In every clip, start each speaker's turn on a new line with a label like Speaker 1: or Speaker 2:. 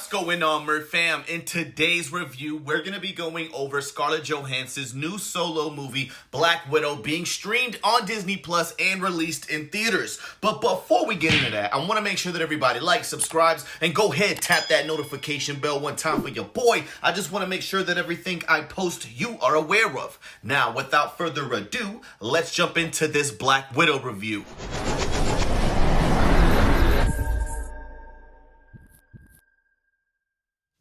Speaker 1: going on, fam? In today's review, we're going to be going over Scarlett Johansson's new solo movie, Black Widow, being streamed on Disney Plus and released in theaters. But before we get into that, I want to make sure that everybody likes, subscribes, and go ahead, tap that notification bell one time for your boy. I just want to make sure that everything I post you are aware of. Now, without further ado, let's jump into this Black Widow review.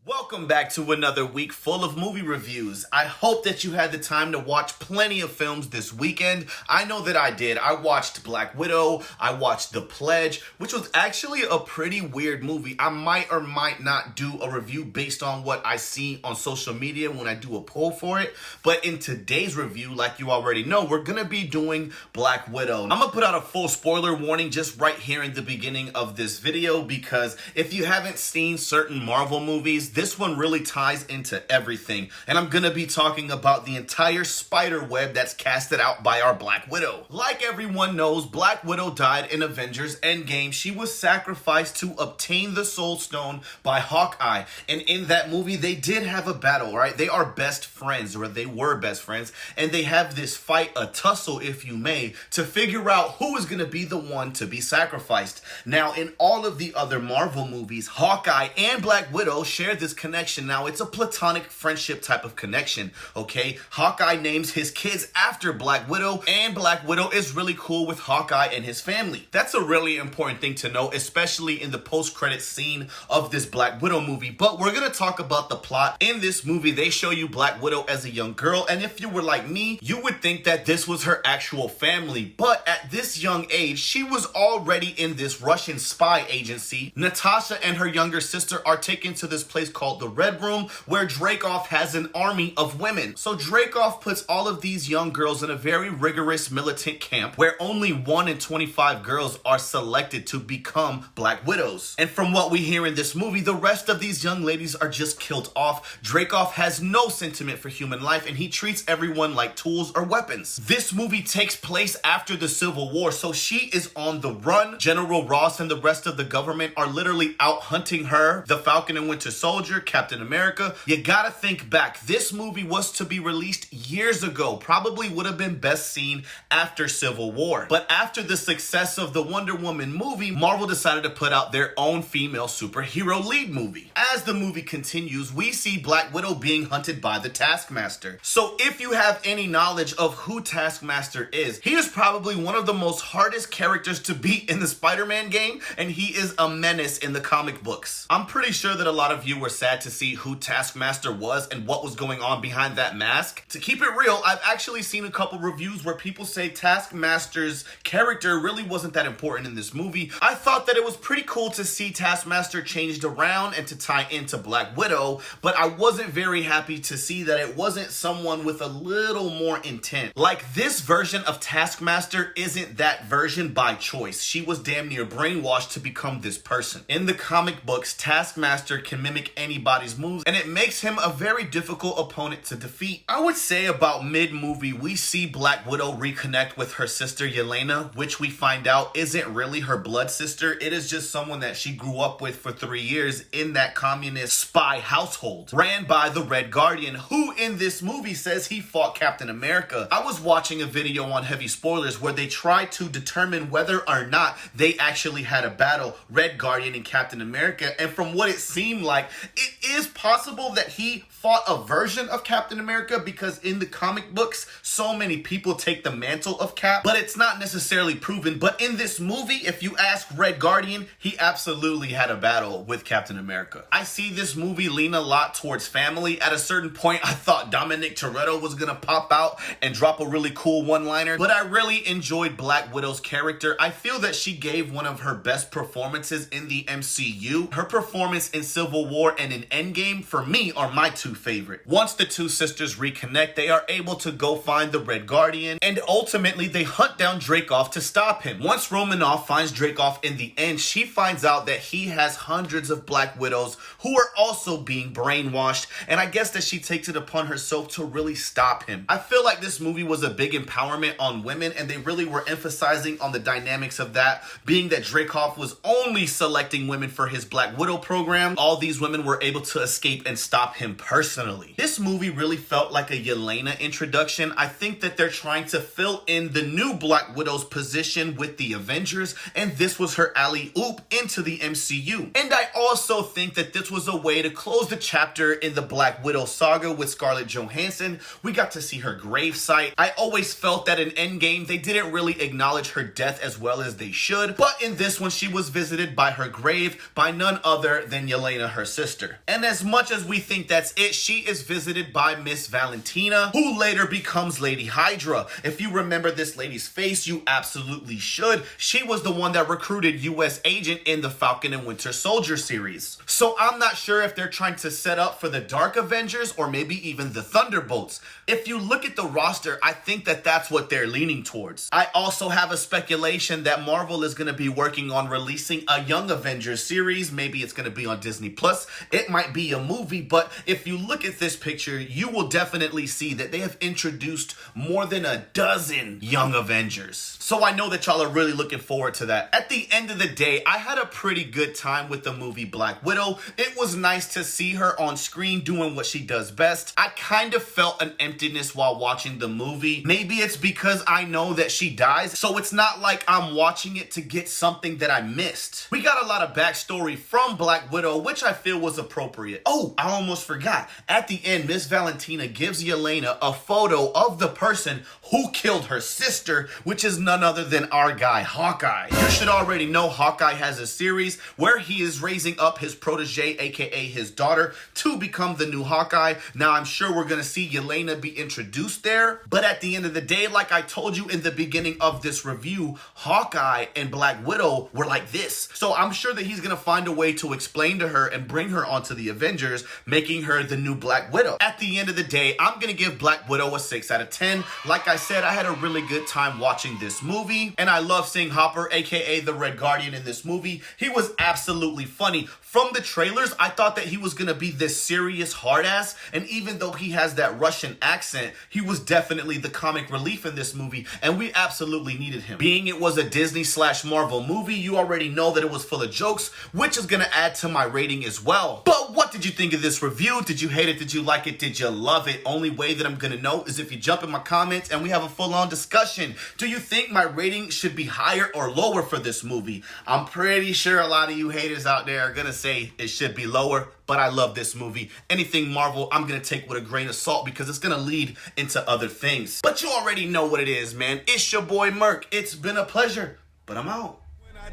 Speaker 1: Welcome back to another week full of movie reviews. I hope that you had the time to watch plenty of films this weekend. I know that I did. I watched Black Widow. I watched The Pledge, which was actually a pretty weird movie. I might or might not do a review based on what I see on social media when I do a poll for it. But in today's review, like you already know, we're going to be doing Black Widow. I'm going to put out a full spoiler warning just right here in the beginning of this video, because if you haven't seen certain Marvel movies, this one really ties into everything, and I'm gonna be talking about the entire spider web that's casted out by our Black Widow. Like everyone knows, Black Widow died in Avengers Endgame. She was sacrificed to obtain the Soul Stone by Hawkeye, and in that movie they did have a battle, right? They are best friends, or they were best friends, and they have this fight, a tussle if you may, to figure out who is gonna be the one to be sacrificed. Now, in all of the other Marvel movies, Hawkeye and Black Widow share this connection. Now, it's a platonic friendship type of connection, okay? Hawkeye names his kids after Black Widow, and Black Widow is really cool with Hawkeye and his family. That's a really important thing to know, especially in the post-credit scene of this Black Widow movie. But we're gonna talk about the plot. In this movie, they show you Black Widow as a young girl, and if you were like me, you would think that this was her actual family. But at this young age, she was already in this Russian spy agency. Natasha and her younger sister are taken to this place called the Red Room, where Dreykov has an army of women. So Dreykov puts all of these young girls in a very rigorous militant camp where only 1 in 25 girls are selected to become Black Widows. And from what we hear in this movie, the rest of these young ladies are just killed off. Dreykov has no sentiment for human life, and he treats everyone like tools or weapons. This movie takes place after the Civil War, so she is on the run. General Ross and the rest of the government are literally out hunting her, the Falcon and Winter Soldier, Captain America. You gotta think back. This movie was to be released years ago. Probably would have been best seen after Civil War. But after the success of the Wonder Woman movie, Marvel decided to put out their own female superhero lead movie. As the movie continues, we see Black Widow being hunted by the Taskmaster. So if you have any knowledge of who Taskmaster is, he is probably one of the most hardest characters to beat in the Spider-Man game, and he is a menace in the comic books. I'm pretty sure that a lot of you were sad to see who Taskmaster was and what was going on behind that mask. To keep it real, I've actually seen a couple reviews where people say Taskmaster's character really wasn't that important in this movie. I thought that it was pretty cool to see Taskmaster changed around and to tie into Black Widow, but I wasn't very happy to see that it wasn't someone with a little more intent. Like, this version of Taskmaster isn't that version by choice. She was damn near brainwashed to become this person. In the comic books, Taskmaster can mimic anybody's moves, and it makes him a very difficult opponent to defeat. I would say about mid-movie, we see Black Widow reconnect with her sister Yelena, which we find out isn't really her blood sister. It is just someone that she grew up with for 3 years in that communist spy household ran by the Red Guardian, who in this movie says he fought Captain America. I was watching a video on Heavy Spoilers where they tried to determine whether or not they actually had a battle, Red Guardian and Captain America, and from what it seemed like, it is possible that he fought a version of Captain America, because in the comic books, so many people take the mantle of Cap, but it's not necessarily proven. But in this movie, if you ask Red Guardian, he absolutely had a battle with Captain America. I see this movie lean a lot towards family. At a certain point, I thought Dominic Toretto was gonna pop out and drop a really cool one-liner, but I really enjoyed Black Widow's character. I feel that she gave one of her best performances in the MCU. Her performance in Civil War and in Endgame, for me, are my two favorite. Once the two sisters reconnect, they are able to go find the Red Guardian, and ultimately they hunt down Dreykov to stop him. Once Romanoff finds Dreykov in the end, she finds out that he has hundreds of Black Widows who are also being brainwashed, and I guess that she takes it upon herself to really stop him. I feel like this movie was a big empowerment on women, and they really were emphasizing on the dynamics of that, being that Dreykov was only selecting women for his Black Widow program. All these women were able to escape and stop him personally. This movie really felt like a Yelena introduction. I think that they're trying to fill in the new Black Widow's position with the Avengers, and this was her alley-oop into the MCU. And I also think that this was a way to close the chapter in the Black Widow saga with Scarlett Johansson. We got to see her gravesite. I always felt that in Endgame, they didn't really acknowledge her death as well as they should, but in this one, she was visited by her grave by none other than Yelena, her sister. And as much as we think that's it, she is visited by Miss Valentina, who later becomes Lady Hydra. If you remember this lady's face, you absolutely should. She was the one that recruited US Agent in the Falcon and Winter Soldier series. So I'm not sure if they're trying to set up for the Dark Avengers or maybe even the Thunderbolts. If you look at the roster, I think that that's what they're leaning towards. I also have a speculation that Marvel is going to be working on releasing a Young Avengers series. Maybe it's going to be on Disney Plus. It might be a movie, but if you look at this picture, you will definitely see that they have introduced more than a dozen Young Avengers. So I know that y'all are really looking forward to that. At the end of the day, I had a pretty good time with the movie Black Widow. It was nice to see her on screen doing what she does best. I kind of felt an emptiness while watching the movie. Maybe it's because I know that she dies, so it's not like I'm watching it to get something that I missed. We got a lot of backstory from Black Widow, which I feel was appropriate. Oh, I almost forgot. At the end, Miss Valentina gives Yelena a photo of the person who killed her sister, which is none other than our guy, Hawkeye. You should already know Hawkeye has a series where he is raising up his protege, aka his daughter, to become the new Hawkeye. Now, I'm sure we're gonna see Yelena be introduced there, but at the end of the day, like I told you in the beginning of this review, Hawkeye and Black Widow were like this. So I'm sure that he's gonna find a way to explain to her and bring her onto the Avengers, making her the new Black Widow. At the end of the day, I'm gonna give Black Widow a 6 out of 10. Like I said, I had a really good time watching this movie, and I love seeing Hopper, aka the Red Guardian, in this movie. He was absolutely funny. From the trailers, I thought that he was gonna be this serious hard ass, and even though he has that Russian accent, he was definitely the comic relief in this movie, and we absolutely needed him. Being it was a Disney/Marvel movie, you already know that it was full of jokes, which is gonna add to my rating as well. But what did you think of this review? Did you hate it? Did you like it? Did you love it? Only way that I'm gonna know is if you jump in my comments and we have a full-on discussion. Do you think my rating should be higher or lower for this movie? I'm pretty sure a lot of you haters out there are gonna say it should be lower, but I love this movie. Anything Marvel, I'm gonna take with a grain of salt because it's gonna lead into other things. But you already know what it is, man. It's your boy Merc. It's been a pleasure, but I'm out.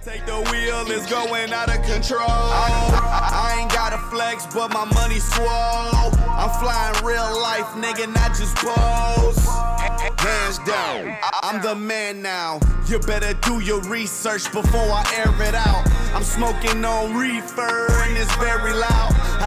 Speaker 2: Take the wheel, it's going out of control. I ain't got a flex, but my money swole. I'm flying real life, nigga, not just pose. Hands down, I'm the man now. You better do your research before I air it out. I'm smoking on reefer and it's very loud.